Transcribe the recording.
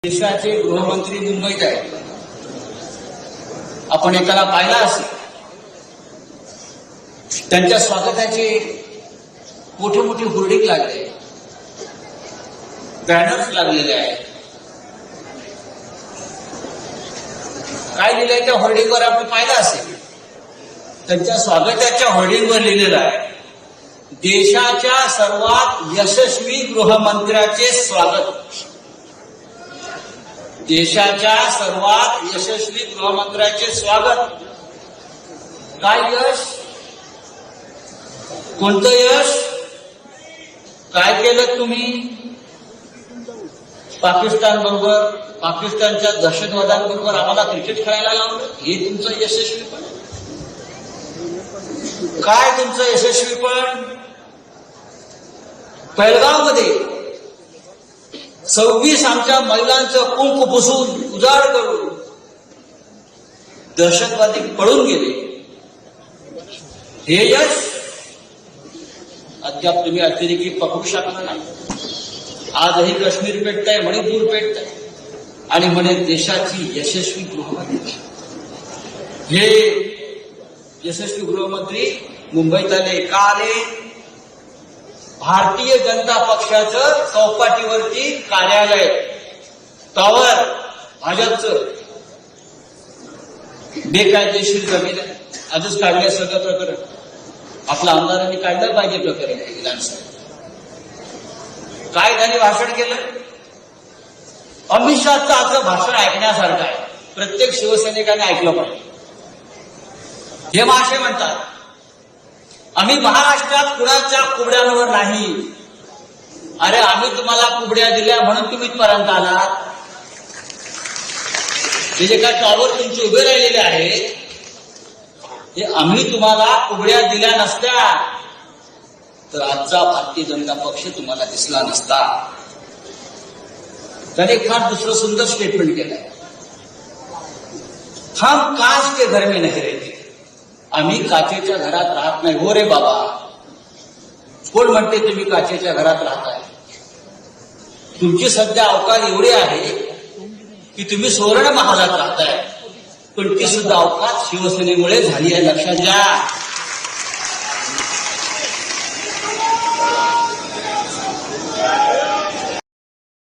देशाचे गृहमंत्री मुंबईत आहेत. आपण एकाला पाहिला असेल. त्यांच्या स्वागताचे मोठे मोठे होर्डिंग लागले, बॅनर्स लागलेले आहेत. काय लिहिलंय त्या होर्डिंगवर आपण पाहिलं असेल. त्यांच्या स्वागताच्या होर्डिंगवर लिहिलेलं आहे, देशाच्या सर्वात यशस्वी गृहमंत्र्याचे स्वागत. देशाच्या सर्वात यशस्वी गृहमंत्र्याचे स्वागत. काय यश? कोणतं यश? काय केलं तुम्ही? पाकिस्तान बरोबर, पाकिस्तानच्या दहशतवाद्यांबरोबर आम्हाला क्रिकेट खेळायला लावलं, हे तुमचं यशस्वीपण. काय तुमचं यशस्वीपण? पहलगावमध्ये 26 आमच्या महिलांचं कुंक पुसून उजाड करून दहशतवादी पळून गेले, हे यश अद्याप तुम्ही अतिरेकी पकडू शकला नाही. आजही काश्मीर पेटतंय, मणिपूर पेटतंय आणि म्हणे देशाची यशस्वी गृहमंत्री. हे यशस्वी गृहमंत्री मुंबईत आले. का आले? भारतीय जनता पक्षाचं चौपाटीवरती कार्यालय, टॉवर भाजपचं बेकायदेशीर जमीन आहे. आजच काढलं सगळं प्रकरण. आपल्या आमदारांनी काढलं पाहिजे प्रकरण विधानसभेत. काय त्यांनी भाषण केलं? अमित शहाचं आपलं भाषण ऐकण्यासारखं आहे. प्रत्येक शिवसैनिकाने ऐकलं पाहिजे. हे महाशय म्हणतात, आम्ही महाराष्ट्रात कुणाच्या कुबड्यांवर नाही. अरे आम्ही तुम्हाला कुबड्या दिल्या म्हणून तुम्ही इथपर्यंत आलात. हे जे काय टॉवर तुमचे उभे राहिलेले आहेत, हे आम्ही तुम्हाला कुबड्या दिल्या नसत्या तर आजचा भारतीय जनता पक्ष तुम्हाला दिसला नसता. त्याने फार दुसरं सुंदर स्टेटमेंट केलंय, हम कांच के घर में नहीं रहते. आम्ही काचेच्या घरात राहत नाही. हो रे बाबा, कोण म्हणते तुम्ही काचेच्या घरात राहताय? तुमची सध्या अवकाश एवढी आहे की तुम्ही सुवर्ण महालात राहताय, पण ती सुद्धा अवकाश शिवसेनेमुळे झाली आहे, लक्षात घ्या.